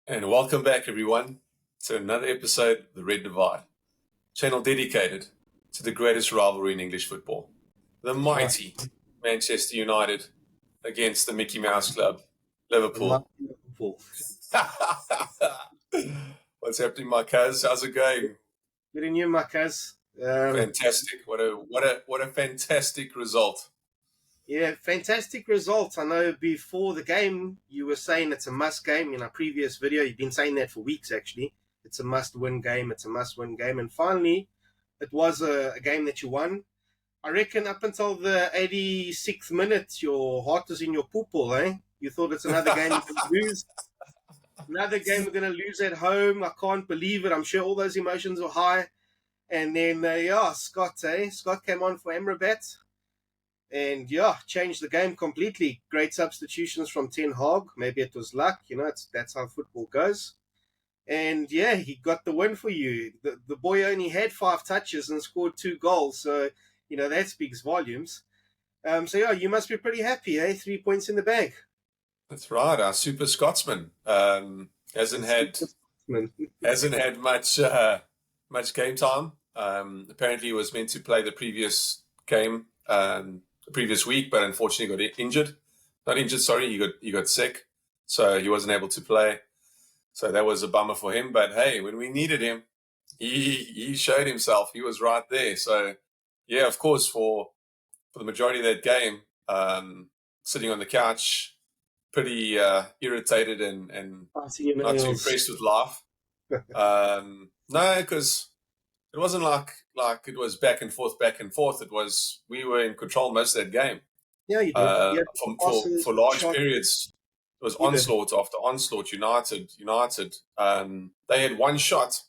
And welcome back, everyone, to another episode of The Red Divide, channel dedicated to the greatest rivalry in English football, the mighty Manchester United against the Mickey Mouse Club, Liverpool. What's happening, my cuz? How's it going? Good in you, my cuz. Fantastic! What a fantastic result. Yeah, fantastic result. I know before the game you were saying it's a must game in our previous video. You've been saying that for weeks, actually. It's a must-win game. It's a must-win game. And finally, it was a game that you won. I reckon up until the 86th minute, your heart was in your poo-poo, eh? You thought it's another game we're going to lose. Another game we're going to lose at home. I can't believe it. I'm sure all those emotions were high. And then, Scott came on for Amrabat. And changed the game completely. Great substitutions from Ten Hag. Maybe it was luck, that's how football goes. And he got the win for you. The boy only had 5 touches and scored 2 goals, so that speaks volumes. You must be pretty happy, 3 points in the bag. That's right. Our super Scotsman hasn't had much game time. Apparently, he was meant to play the previous game. The previous week, but unfortunately got injured. Not injured, sorry, he got sick, so he wasn't able to play. So that was a bummer for him. But hey, when we needed him, he showed himself. He was right there. So yeah, of course, for the majority of that game, sitting on the couch, pretty irritated and not too impressed with life. No, because it wasn't like it was back and forth. It was, we were in control most of that game. Yeah, you did. For large periods, it was onslaught after onslaught. United. They had one shot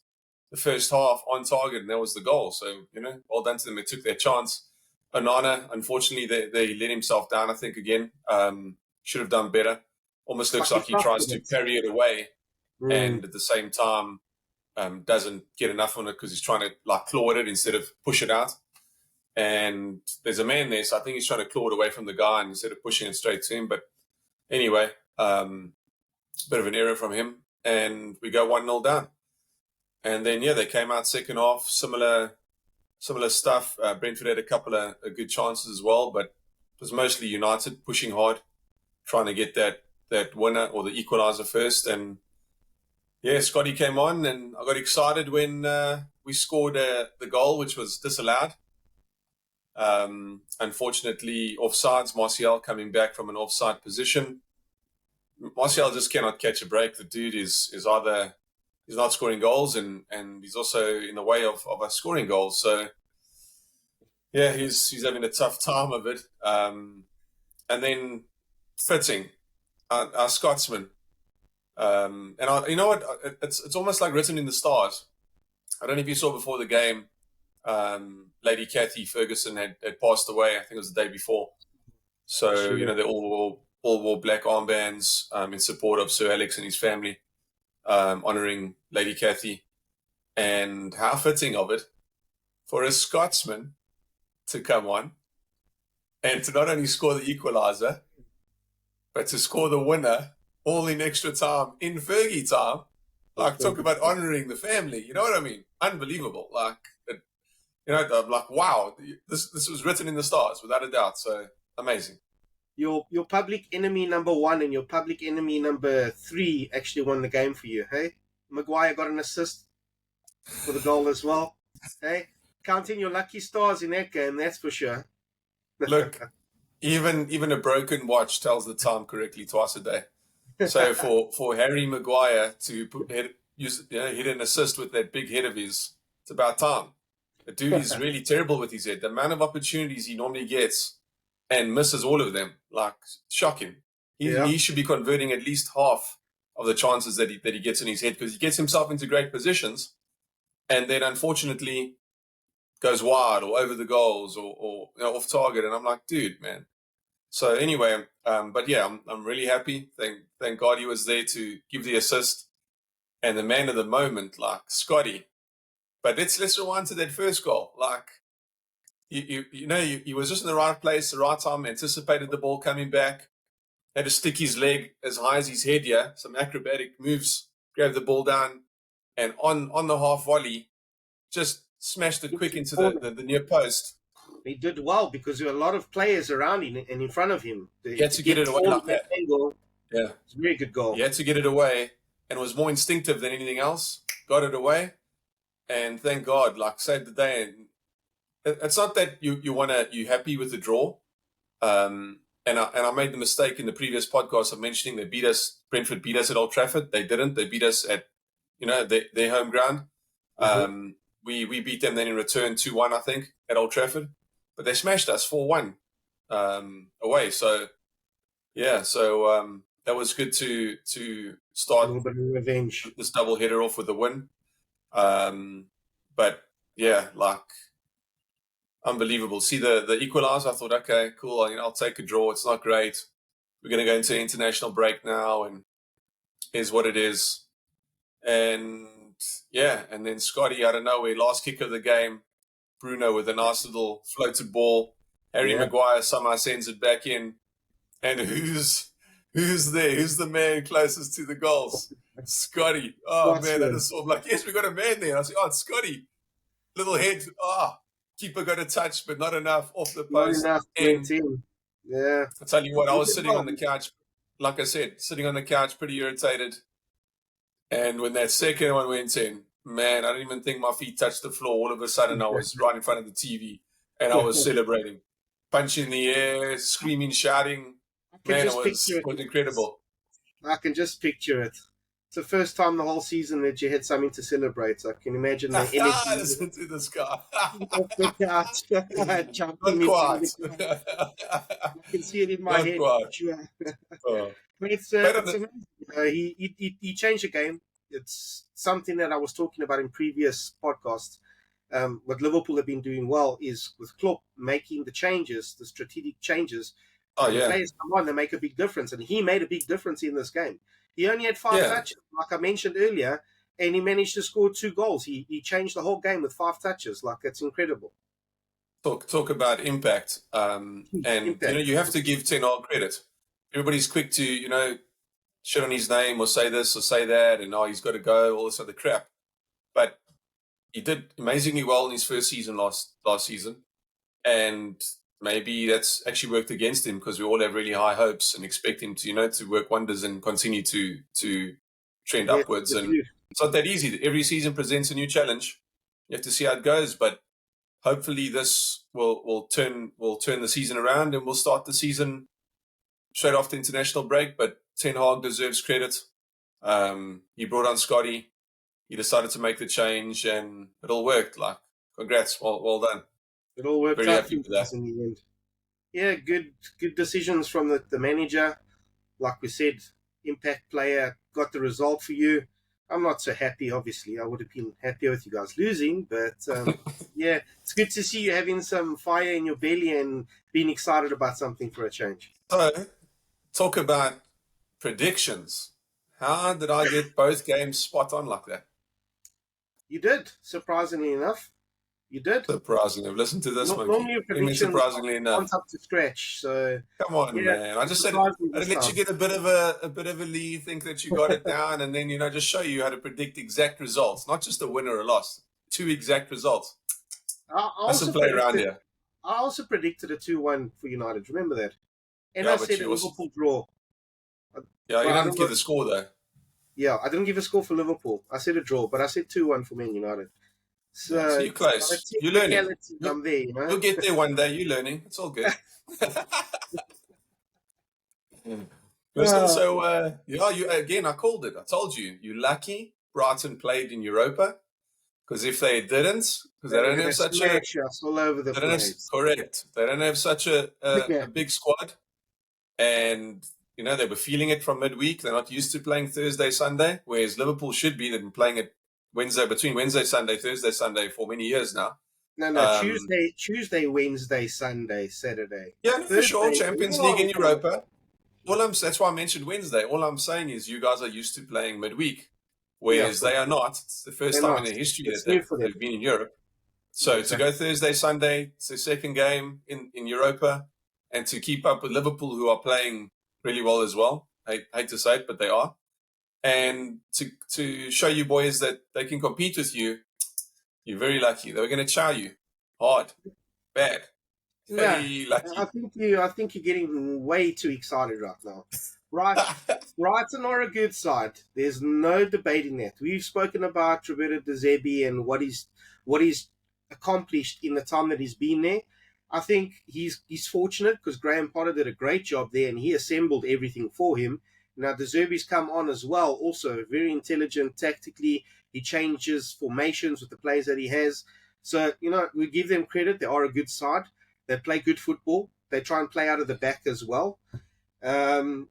the first half on target, and that was the goal. So, well done to them. They took their chance. Onana, unfortunately, they let himself down, I think, again. Should have done better. Almost looks like he tries to parry it away, and at the same time, doesn't get enough on it because he's trying to claw at it instead of push it out. And there's a man there, so I think he's trying to claw it away from the guy instead of pushing it straight to him. But anyway, bit of an error from him, and we go 1-0 down. And then they came out second half, similar stuff. Brentford had a couple of good chances as well, but it was mostly United pushing hard, trying to get that winner or the equaliser first. And Scotty came on, and I got excited when we scored the goal, which was disallowed. Unfortunately, offsides. Martial coming back from an offside position. Martial just cannot catch a break. The dude is either he's not scoring goals, and he's also in the way of us scoring goals. So he's having a tough time of it. And then Fitting, our Scotsman. You know what? It's almost like written in the stars. I don't know if you saw before the game, Lady Kathy Ferguson had passed away. I think it was the day before. So, they all wore black armbands in support of Sir Alex and his family, honouring Lady Kathy. And how fitting of it for a Scotsman to come on and to not only score the equaliser, but to score the winner all in extra time, in Fergie time. Talk about honouring the family. You know what I mean? Unbelievable. I'm like, wow, this was written in the stars, without a doubt. So, amazing. Your public enemy number 1 and your public enemy number 3 actually won the game for you, hey? Maguire got an assist for the goal as well. Hey? Counting your lucky stars in that game, that's for sure. Look, even a broken watch tells the time correctly twice a day. So for Harry Maguire to hit an assist with that big head of his, it's about time. The dude is really terrible with his head. The amount of opportunities he normally gets and misses all of them, shocking. He should be converting at least half of the chances that he gets in his head, because he gets himself into great positions and then unfortunately goes wide or over the goals or off target. And I'm like, dude, man. So anyway, I'm really happy. Thank God he was there to give the assist, and the man of the moment, Scotty. But let's rewind to that first goal. He was just in the right place, the right time, anticipated the ball coming back, had to stick his leg as high as his head. Some acrobatic moves, grabbed the ball down, and on the half volley, just smashed it quick into the near post. He did well because there were a lot of players around him and in front of him. He had to get it away like that. Angle, yeah, it's a very good goal. He had to get it away, and it was more instinctive than anything else. Got it away, and thank God, like saved the day. And it's not that you're happy with the draw. And I made the mistake in the previous podcast of mentioning they beat us. Brentford beat us at Old Trafford. They didn't. They beat us at their home ground. Mm-hmm. We beat them then in return 2-1, I think, at Old Trafford. But they smashed us 4-1 away. So yeah, that was good to start a little bit of revenge. This double header off with a win. But yeah, like unbelievable. See the equaliser, I thought, okay, cool. I'll take a draw. It's not great. We're going to go into international break now, and here's what it is. And yeah, and then Scotty out of nowhere, last kick of the game, Bruno with a nice little floated ball. Harry Maguire somehow sends it back in. And who's there? Who's the man closest to the goals? Scotty. Oh, man, I just saw him like, yes, we got a man there. I was like, oh, it's Scotty. Little head. Keeper got a touch, but not enough off the post. Not enough. Yeah. I tell you what, I was sitting on the couch, like I said, sitting on the couch, pretty irritated. And when that second one went in, man, I didn't even think my feet touched the floor. All of a sudden, I was right in front of the TV, and I was celebrating, punching in the air, screaming, shouting. Man, it was incredible. I can just picture it. It's the first time the whole season that you had something to celebrate. I can imagine the energy. Listen to this guy. Jumping Not quite. I can see it in my head. But it's amazing. He changed the game. It's something that I was talking about in previous podcasts. What Liverpool have been doing well is with Klopp making the changes, the strategic changes. The players come on, they make a big difference. And he made a big difference in this game. He only had 5 touches, like I mentioned earlier, and he managed to score 2 goals. He changed the whole game with 5 touches. Like, it's incredible. Talk about impact. You have to give Ten Hag credit. Everybody's quick to, shit on his name or say this or say that, and he's got to go, all this other crap. But he did amazingly well in his first season last season, and maybe that's actually worked against him because we all have really high hopes and expect him to, to work wonders and continue to trend upwards. And it's not that easy. Every season presents a new challenge. You have to see how it goes, but hopefully this will turn the season around, and we'll start the season straight after international break. But Ten Hag deserves credit. He brought on Scotty. He decided to make the change, and it all worked. Like, congrats, well done. It all worked Very out happy with that. in the end. Yeah, good decisions from the manager. Like we said, impact player, got the result for you. I'm not so happy, obviously. I would have been happier with you guys losing, but yeah, it's good to see you having some fire in your belly and being excited about something for a change. So, talk about predictions. How did I get both games spot on like that? You did, surprisingly enough. You did. Surprisingly. Listen to this, Normally your predictions surprisingly enough. Up to scratch. So come on, man. I just said I'd let you get a bit of a lead, think that you got it down, and then just show you how to predict exact results, not just a win or a loss. 2 exact results. Let's play around here. I also predicted a 2-1 for United. Remember that? And I said a Liverpool draw. Yeah, you didn't give the score though. Yeah, I didn't give a score for Liverpool. I said a draw, but I said 2-1 for Man United. So you're close. You're learning. I'm there, You'll get there one day. You're learning. It's all good. Listen, so you again. I called it. I told you. You're lucky. Brighton played in Europa, because if they didn't, because they don't have such a all over the place. Correct. They don't have such a big squad, and they were feeling it from midweek. They're not used to playing Thursday, Sunday, whereas Liverpool should be. They've been playing it between Wednesday, Sunday, Thursday, Sunday for many years now. No, Tuesday, Wednesday, Sunday, Saturday. Yeah, Thursday, for sure. Champions League in Europa. That's why I mentioned Wednesday. All I'm saying is you guys are used to playing midweek, whereas they are not. It's the first time in their history that they've been in Europe. So to go Thursday, Sunday, it's their second game in Europa, and to keep up with Liverpool, who are playing really well as well. I hate to say it, but they are. And to show you boys that they can compete with you, you're very lucky. They were going to chow you hard, bad, No, very I lucky. think you're getting way too excited right now. Right, Brighton are a good side. There's no debating that. We've spoken about Roberto De Zerbi and what he's accomplished in the time that he's been there. I think he's fortunate because Graham Potter did a great job there and he assembled everything for him. Now De Zerbi's come on as well, also very intelligent tactically. He changes formations with the players that he has. So we give them credit. They are a good side. They play good football. They try and play out of the back as well. And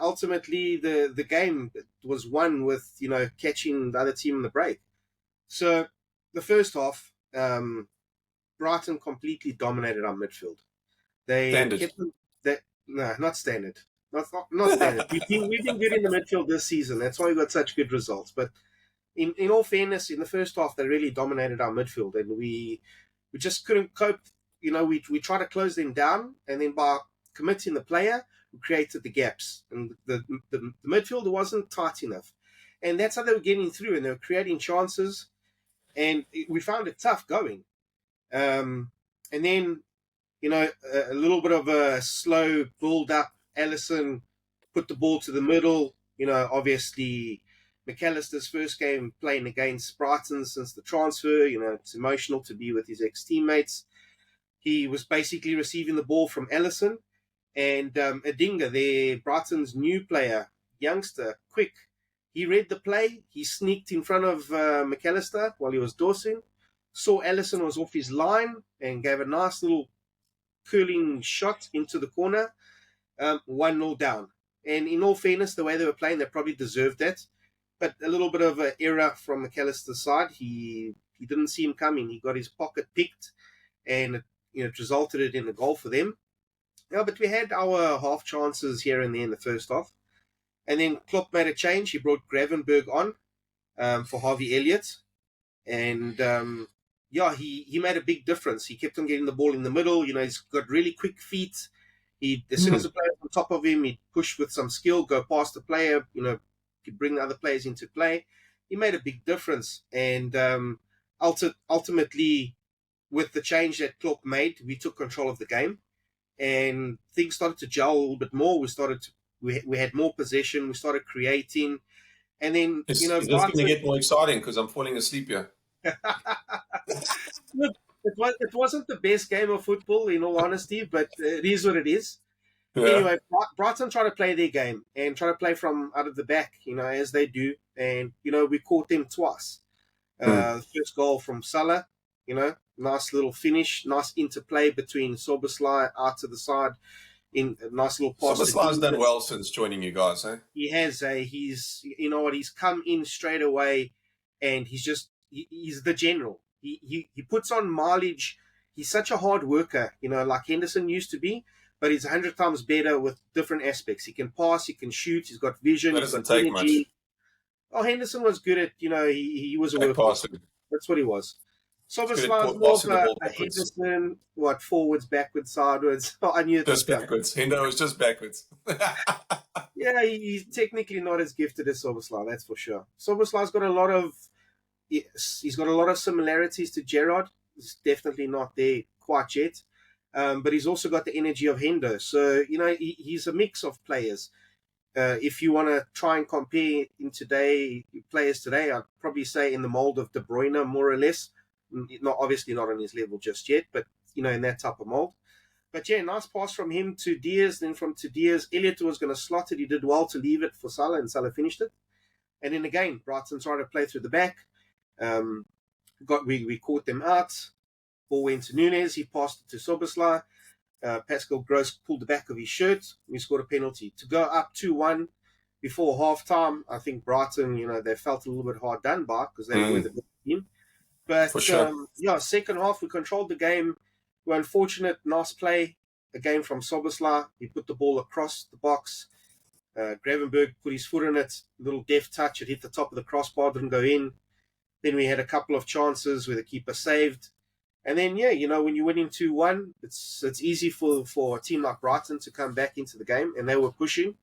ultimately the game was won with catching the other team in the break. So the first half, Brighton completely dominated our midfield. They Standard. kept them. No, not standard. Not standard. We've been good in the midfield this season. That's why we got such good results. But in all fairness, in the first half, they really dominated our midfield, and we just couldn't cope. We tried to close them down, and then by committing the player, we created the gaps, and the midfield wasn't tight enough, and that's how they were getting through, and they were creating chances, and we found it tough going. And then a little bit of a slow build up. Ellison put the ball to the middle. Obviously McAllister's first game playing against Brighton since the transfer. It's emotional to be with his ex-teammates. He was basically receiving the ball from Ellison and Adinga, Brighton's new player, youngster, quick. He read the play. He sneaked in front of McAllister while he was dorsing. Saw Ellison was off his line and gave a nice little curling shot into the corner. 1-0 down. And in all fairness, the way they were playing, they probably deserved that. But a little bit of an error from McAllister's side. He didn't see him coming. He got his pocket picked, and it resulted in a goal for them. But we had our half chances here and there in the first half. And then Klopp made a change. He brought Gravenberg on for Harvey Elliott. And he made a big difference. He kept on getting the ball in the middle. He's got really quick feet. As soon as the player on top of him, he'd push with some skill, go past the player, could bring the other players into play. He made a big difference. And ultimately, with the change that Klopp made, we took control of the game. And things started to gel a little bit more. We had more possession. We started creating. And then, Is this going to get more exciting because I'm falling asleep here? Look, it wasn't the best game of football, in all honesty, but it is what it is. Yeah. Anyway, Brighton try to play their game and try to play from out of the back, as they do. And, we caught them twice. First goal from Salah, nice little finish, nice interplay between Szoboszlai out to the side. In a nice little pass. Szoboszlai's done well since joining you guys, eh? He has. He's come in straight away, and he's the general. He puts on mileage. He's such a hard worker, like Henderson used to be, but he's 100 times better with different aspects. He can pass, he can shoot, he's got vision, he's got energy. Much. Oh, Henderson was good at, he was a workhorse. That's what he was. Szoboszlai was more of a Henderson, forwards, backwards, sideways. I knew it. Just backwards. Hendo was just backwards. Yeah, he's technically not as gifted as Szoboszlai, that's for sure. Szoboszlai's got he's got a lot of similarities to Gerrard. He's definitely not there quite yet. But he's also got the energy of Hendo. So, he's a mix of players. If you want to try and compare players today, I'd probably say in the mold of De Bruyne, more or less. Obviously not on his level just yet, but, in that type of mold. But yeah, nice pass from him to Diaz. Then from to Diaz, Elliott was going to slot it. He did well to leave it for Salah, and Salah finished it. And then again, Brighton tried to play through the back. We caught them out. Ball went to Nunes. He passed it to Szoboszlai. Pascal Gross pulled the back of his shirt. We scored a penalty. To go up 2-1 before half-time, I think Brighton, they felt a little bit hard done by because they were the good team. But, sure. Second half, we controlled the game. We were unfortunate. Nice play again from Szoboszlai. He put the ball across the box. Gravenberg put his foot in it. Little deft touch. It hit the top of the crossbar. Didn't go in. Then we had a couple of chances where the keeper saved. And then, when you win in 2-1, it's easy for a team like Brighton to come back into the game. And they were pushing.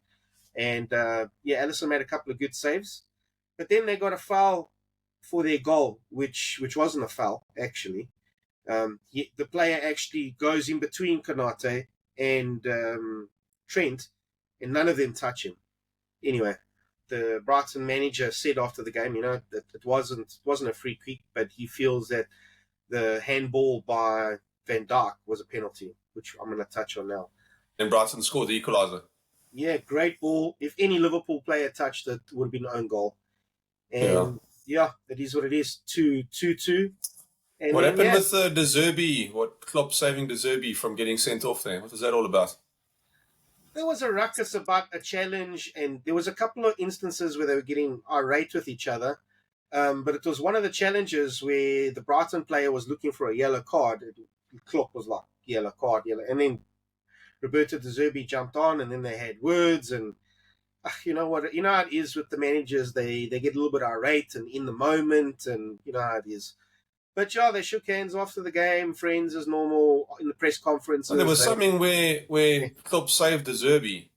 And Alisson made a couple of good saves, but then they got a foul for their goal, which wasn't a foul actually. The player actually goes in between Konate and Trent, and none of them touch him. Anyway, the Brighton manager said after the game, that it wasn't a free kick, but he feels that the handball by Van Dijk was a penalty, which I'm going to touch on now. And Brighton scored the equaliser. Yeah, great ball. If any Liverpool player touched it, it would have been an own goal. And that is what it is. 2-2. And what happened with De Zerbi? What Klopp saving De Zerbi from getting sent off there? What was that all about? There was a ruckus about a challenge, and there was a couple of instances where they were getting irate with each other. But it was one of the challenges where the Brighton player was looking for a yellow card. Klopp was like, yellow card. And then Roberto De Zerbi jumped on, and then they had words. And you know what? You know how it is with the managers. They get a little bit irate and in the moment, and you know how it is. But they shook hands after the game, friends as normal in the press conference. There was something where Klopp saved De Zerbi.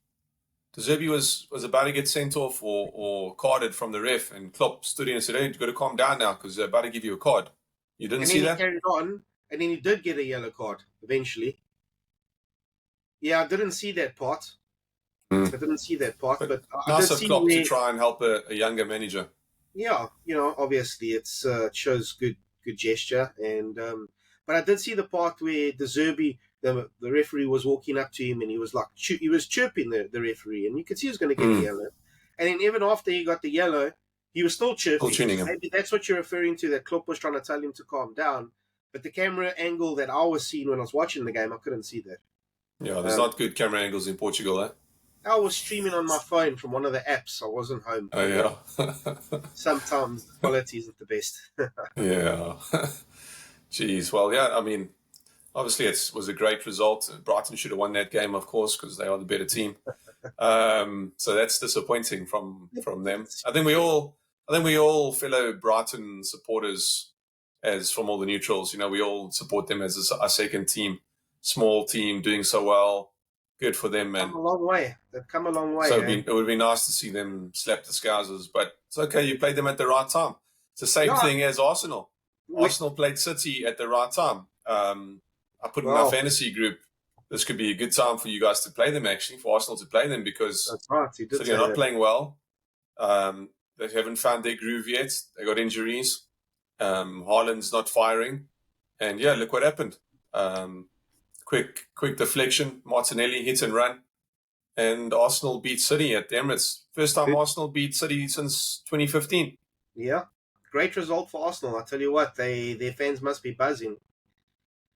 De Zerbi was about to get sent off or carded from the ref, and Klopp stood in and said, "Hey, you've got to calm down now because they're about to give you a card." You didn't see that? And then he carried on, and then he did get a yellow card eventually. Yeah, I didn't see that part. I didn't see that part, but nice of Klopp to try and help a younger manager. Yeah, obviously it shows good gesture, and but I did see the part where De Zerbi, the referee, was walking up to him, and he was like he was chirping the referee, and you could see he was going to get a yellow. And then even after he got the yellow, he was still chirping. Still tuning him. Maybe that's what you're referring to, that Klopp was trying to tell him to calm down. But the camera angle that I was seeing when I was watching the game, I couldn't see that. Yeah, there's not good camera angles in Portugal, eh? I was streaming on my phone from one of the apps. I wasn't home. Oh, yeah. Sometimes the quality isn't the best. Yeah. Jeez. Well, yeah, I mean, obviously it was a great result. Brighton should have won that game, of course, because they are the better team. So that's disappointing from them. I think we all fellow Brighton supporters, as from all the neutrals, we all support them as a second team, small team doing so well. Good for them, man. Come a long way. They've come a long way. So it would be nice to see them slap the Scousers, but it's okay. You played them at the right time. It's the same thing as Arsenal. Arsenal played City at the right time. I put in our fantasy group, this could be a good time for you guys to play them, actually, for Arsenal to play them, because that's right. City are not playing well. They haven't found their groove yet. They got injuries. Haaland's not firing. And, look what happened. Quick deflection. Martinelli hit and run. And Arsenal beat City at the Emirates. First time Arsenal beat City since 2015. Yeah. Great result for Arsenal. I tell you what, their fans must be buzzing.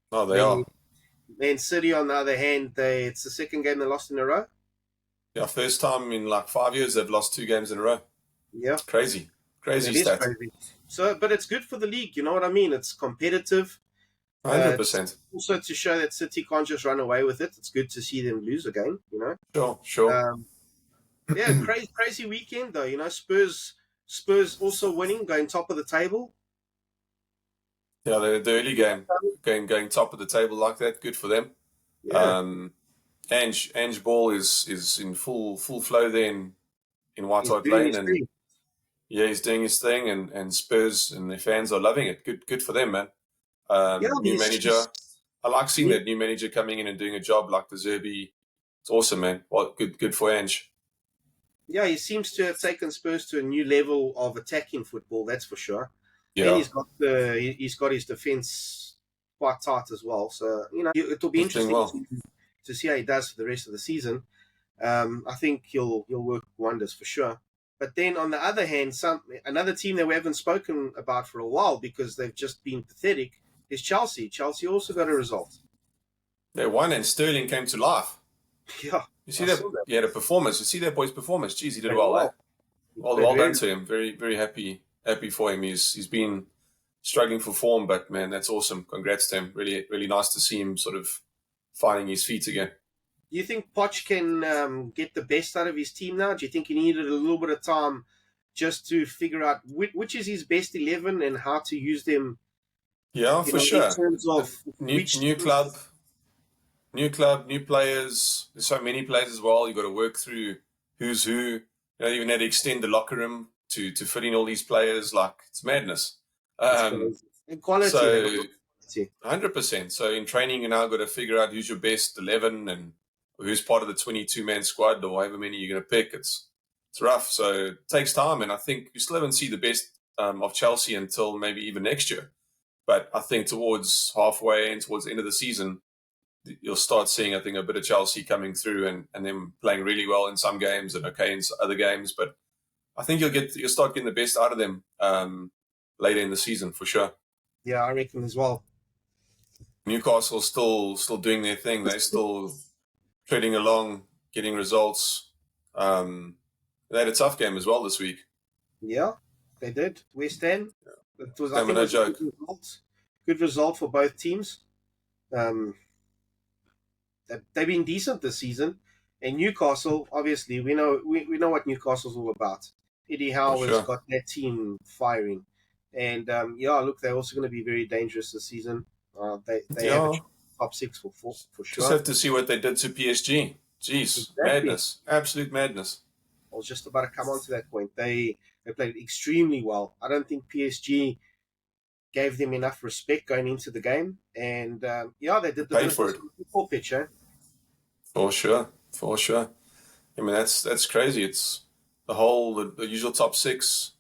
Oh, they are. Man City, on the other hand, it's the second game they lost in a row. Yeah, first time in like 5 years they've lost 2 games in a row. Yeah. It's crazy. Crazy stat. Crazy. So, but it's good for the league, you know what I mean? It's competitive. 100%. Also to show that City can't just run away with it. It's good to see them lose again, Sure. Crazy weekend though, Spurs also winning, going top of the table. Yeah, the early game, going top of the table like that, good for them. Yeah. Ange Ball is in full flow there in White Hart Lane, and he's doing his thing, and Spurs and their fans are loving it. Good for them, man. New manager. I like seeing that new manager coming in and doing a job like De Zerbi. It's awesome, man. Well, good for Ange. Yeah, he seems to have taken Spurs to a new level of attacking football, that's for sure. Yeah. And he's got his defence quite tight as well. So, it'll be interesting to see how he does for the rest of the season. I think he'll work wonders for sure. But then on the other hand, another team that we haven't spoken about for a while because they've just been pathetic is Chelsea. Chelsea also got a result. They won and Sterling came to life. Yeah. You see that? He had a performance. You see that boy's performance. Jeez, he did well. Well done to him. Very, very happy for him. He's been struggling for form, but man, that's awesome. Congrats to him. Really, really nice to see him sort of finding his feet again. Do you think Poch can get the best out of his team now? Do you think he needed a little bit of time just to figure out which is his best 11 and how to use them? Yeah, for sure. In terms of new club, new players. There's so many players as well. You got to work through who's who. You know, even had to extend the locker room to fit in all these players. Like, it's madness. Quality. So 100%. So in training, you now got to figure out who's your best 11 and who's part of the 22-man squad or however many you're going to pick. It's rough. So it takes time, and I think you still haven't seen the best of Chelsea until maybe even next year. But I think towards halfway and towards the end of the season, you'll start seeing, I think, a bit of Chelsea coming through and them playing really well in some games and okay in other games. But I think you'll start getting the best out of them later in the season for sure. Yeah, I reckon as well. Newcastle still doing their thing. They're still treading along, getting results. They had a tough game as well this week. Yeah, they did. West Ham. It was, no joke. Good result for both teams. They've been decent this season. And Newcastle, obviously, we know what Newcastle's all about. Eddie Howe has got that team firing. And, look, they're also going to be very dangerous this season. They have a top 6 for sure. Just have to see what they did to PSG. Jeez, exactly. Madness. Absolute madness. I was just about to come on to that point. They played extremely well. I don't think PSG gave them enough respect going into the game. And, they did the paid for it. Full pitch, eh? For sure. I mean, that's crazy. It's the usual top 6,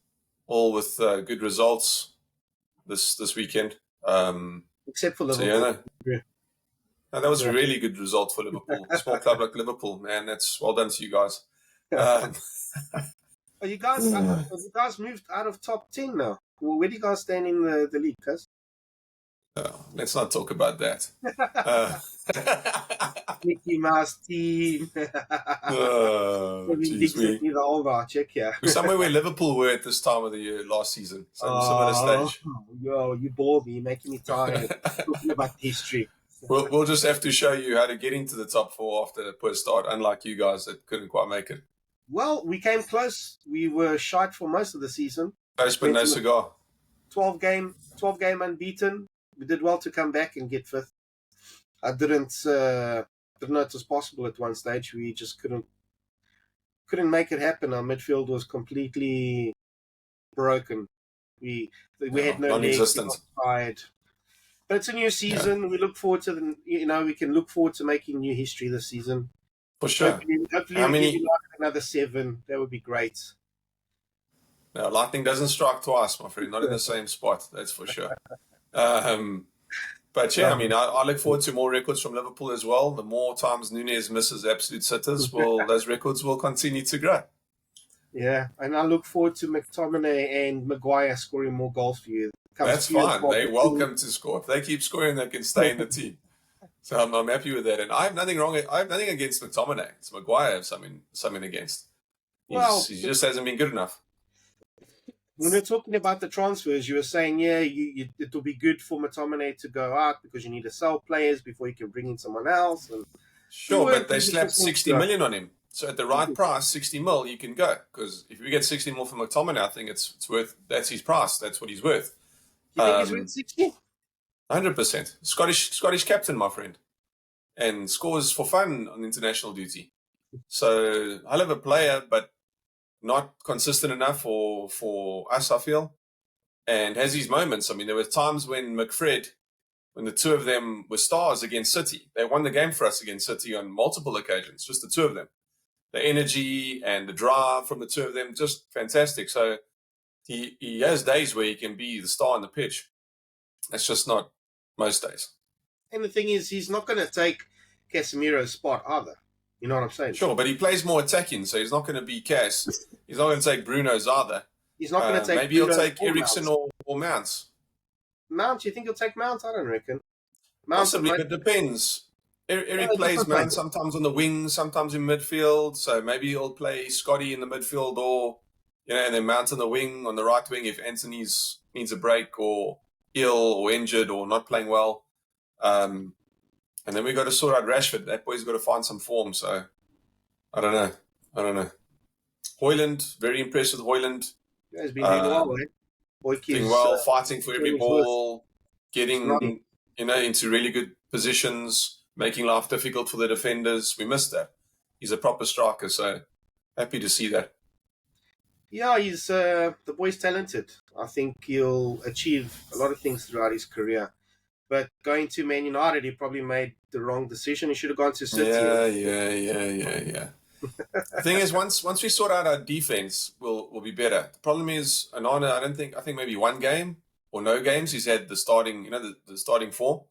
all with good results this weekend. Except for Liverpool. So, no, that was a really good result for Liverpool. A small club like Liverpool, man. That's well done to you guys. You guys moved out of top 10 now. Well, where do you guys stand in the league, cuz? Let's not talk about that. Mickey Mouse team. Check here. Somewhere where Liverpool were at this time of the year last season. Similar stage. Yo, you bore me, making me tired talking about history. We'll just have to show you how to get into the top 4 after the poor start, unlike you guys that couldn't quite make it. Well, we came close. We were shite for most of the season. No spin, no cigar. 12 game unbeaten. We did well to come back and get 5th. I didn't know it was possible at one stage. We just couldn't make it happen. Our midfield was completely broken. We had no non-existent. But it's a new season. Yeah. We look forward to we can look forward to making new history this season. For sure. Hopefully we get another 7. That would be great. No, lightning doesn't strike twice, my friend. Not in the same spot. That's for sure. But yeah, I mean, I look forward to more records from Liverpool as well. The more times Núñez misses absolute sitters, those records will continue to grow. Yeah, and I look forward to McTominay and Maguire scoring more goals for you. That's fine. They're welcome to score. If they keep scoring, they can stay in the team. So I'm happy with that. And I have nothing wrong. I have nothing against McTominay. It's Maguire I have something against. He just hasn't been good enough. When we're talking about the transfers, you were saying, it will be good for McTominay to go out because you need to sell players before you can bring in someone else. And sure, but they slapped 60 million on him. So at the right price, 60 mil, you can go. Because if you get 60 mil from McTominay, I think it's worth, that's his price. That's what he's worth. You think he's worth 60? 100%. Scottish captain, my friend. And scores for fun on international duty. So I love a player, but not consistent enough for us, I feel. And has his moments. I mean, there were times when when the two of them were stars against City, they won the game for us against City on multiple occasions, just the two of them. The energy and the drive from the two of them, just fantastic. So he has days where he can be the star on the pitch. That's just not most days. And the thing is, he's not going to take Casemiro's spot either. You know what I'm saying? Sure, but he plays more attacking, so he's not going to be Cass. He's not going to take Bruno's either. He's not going to take maybe he'll take Eriksen or Mounts. Mount? You think he'll take Mount? I don't reckon. Possibly, but it depends. Eric plays Mount sometimes on the wings, sometimes in midfield. So maybe he'll play Scotty in the midfield or, and then Mount on the wing, on the right wing if Anthony's needs a break or ill or injured or not playing well. And then we got to sort out Rashford. That boy's got to find some form. So I don't know. Hoyland, very impressed with Hoyland. Yeah, he's been doing well, right? Doing well, fighting for every ball, getting into really good positions, making life difficult for the defenders. We missed that. He's a proper striker, so happy to see that. Yeah, he's the boy's talented. I think he'll achieve a lot of things throughout his career. But going to Man United, he probably made the wrong decision. He should have gone to City. Yeah. The thing is, once we sort out our defense, we'll be better. The problem is, Anana, I think maybe one game or no games he's had the starting, the starting four.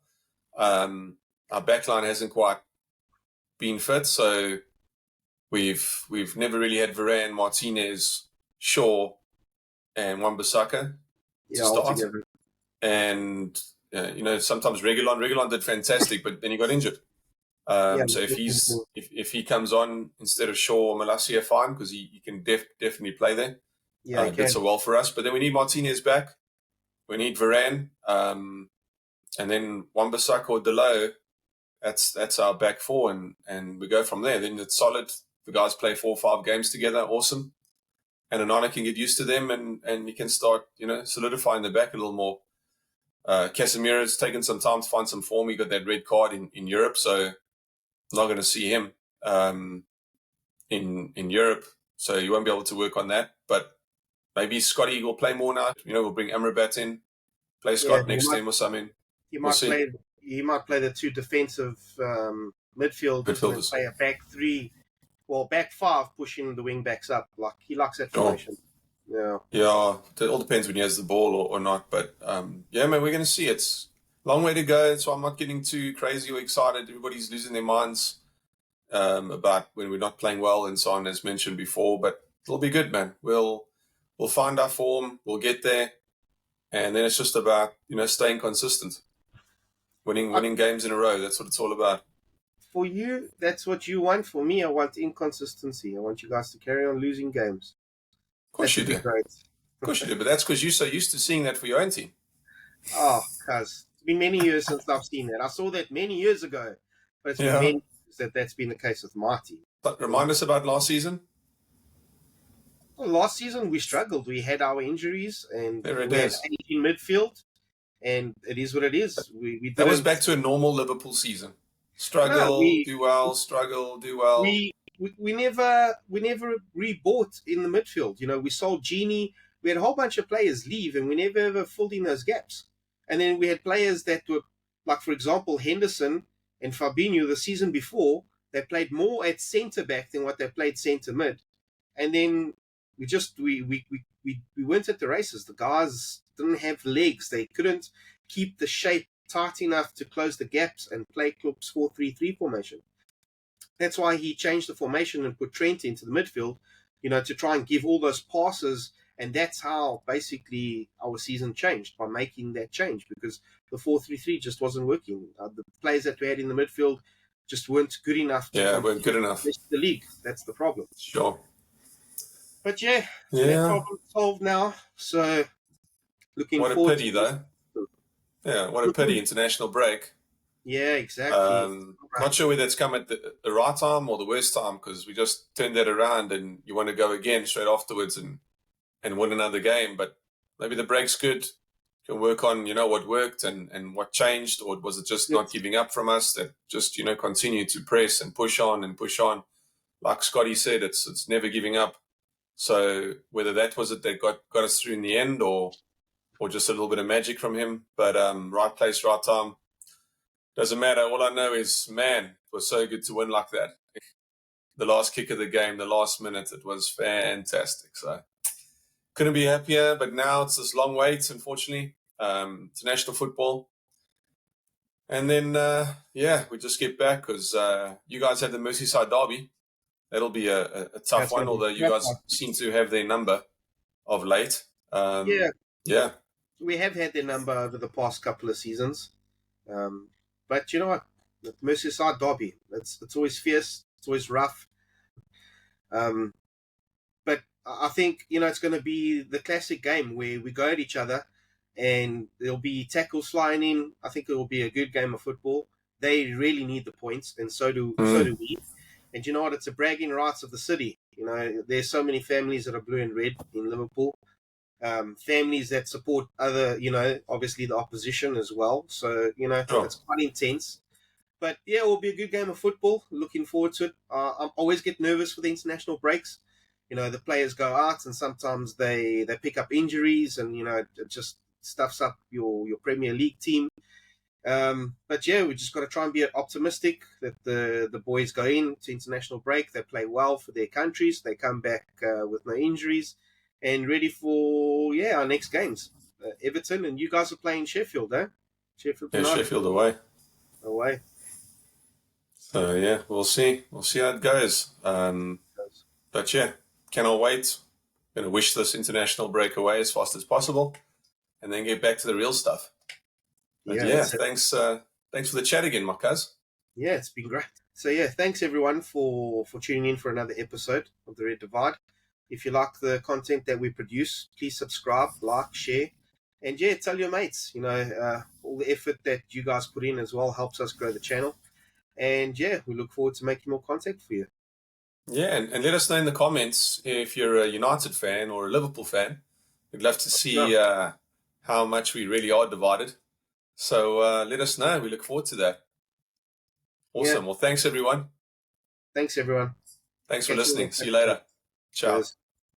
Our backline hasn't quite been fit, so we've never really had Varane, Martinez, Shaw, and Wan-Bissaka to start. Altogether. And sometimes Reguilon did fantastic, but then he got injured. So if he comes on instead of Shaw or Malacia, fine, because he can definitely play there. Yeah, did so well for us. But then we need Martinez back. We need Varane, and then Wan-Bissaka or Delo. That's our back four, and we go from there. Then it's solid. The guys play 4 or 5 games together, awesome. And Anana can get used to them, and he can start, solidifying the back a little more. Casemiro's taken some time to find some form. He got that red card in Europe, so I'm not going to see him in Europe, so you won't be able to work on that. But maybe Scotty will play more now. We'll bring Amrabat in, play Scott next to him or something. He might play the 2 defensive midfielders. Play a back 3, back 5, pushing the wing backs up. Like he likes that formation. Yeah. It all depends when he has the ball or not. But man, we're going to see. It's a long way to go, so I'm not getting too crazy or excited. Everybody's losing their minds about when we're not playing well and so on, as mentioned before. But it'll be good, man. We'll find our form. We'll get there, and then it's just about staying consistent, winning games in a row. That's what it's all about. For you, that's what you want. For me, I want inconsistency. I want you guys to carry on losing games. Of course you do. Of course you do. But that's because you're so used to seeing that for your own team. Oh, cuz it's been many years since I've seen that. I saw that many years ago, but it's been many years that's been the case with my team. But remind us about last season. Well, last season we struggled. We had our injuries, and we had 8 in midfield, and it is what it is. That was back to a normal Liverpool season. Struggle, do well, struggle, do well. We never rebought in the midfield. We sold Genie. We had a whole bunch of players leave, and we never ever filled in those gaps. And then we had players that were, like for example, Henderson and Fabinho. The season before, they played more at centre back than what they played centre mid. And then we weren't at the races. The guys didn't have legs. They couldn't keep the shape tight enough to close the gaps and play Klopp's 4-3-3 formation. That's why he changed the formation and put Trent into the midfield, to try and give all those passes. And that's how basically our season changed, by making that change, because the 4-3-3 just wasn't working. The players that we had in the midfield just weren't good enough. Weren't good enough. The league. That's the problem. Sure. But that problem solved now. So looking forward. What a pity, though. Yeah, what a pity. International break. Yeah, exactly. Not sure whether it's come at the right time or the worst time, because we just turned that around and you want to go again straight afterwards and win another game. But maybe the break's good. Can work on, what worked and what changed, or was it just not giving up from us, that just, continue to press and push on and push on. Like Scotty said, it's never giving up. So whether that was it that got us through in the end, or just a little bit of magic from him. But right place, right time. Doesn't matter. All I know is, man, it was so good to win like that. The last kick of the game, the last minute, it was fantastic. So couldn't be happier. But now it's this long wait, unfortunately, international football. And then, we just get back because you guys have the Merseyside derby. That'll be a tough one, although you guys seem to have their number of late. Yeah. We have had their number over the past couple of seasons. But you know what? The Merseyside derby, it's always fierce. It's always rough. But I think, it's going to be the classic game where we go at each other and there'll be tackles flying in. I think it will be a good game of football. They really need the points, and so do we. And you know what? It's a bragging rights of the city. There's so many families that are blue and red in Liverpool. Families that support other, obviously the opposition as well. So, It's quite intense. But, it will be a good game of football. Looking forward to it. I always get nervous for the international breaks the players go out and sometimes they pick up injuries, and it just stuffs up your Premier League team. But yeah, we just got to try and be optimistic that the boys go into international break, they play well for their countries, they come back with no injuries, and ready for our next games. Everton, and you guys are playing Sheffield, eh? Sheffield Yeah, United. Sheffield away. Away. So yeah, we'll see. We'll see how it goes. But yeah, cannot wait. Gonna wish this international break away as fast as possible, and then get back to the real stuff. But yeah, thanks for the chat again, my cuz. Yeah, it's been great. So yeah, thanks everyone for tuning in for another episode of The Red Divide. If you like the content that we produce, please subscribe, like, share, and yeah, tell your mates. All the effort that you guys put in as well helps us grow the channel. And yeah, we look forward to making more content for you. Yeah, and let us know in the comments if you're a United fan or a Liverpool fan. We'd love to see how much we really are divided. So let us know. We look forward to that. Awesome. Yeah. Well, thanks, everyone. Thanks, everyone. Thanks for listening. See you later. Ciao. Cheers.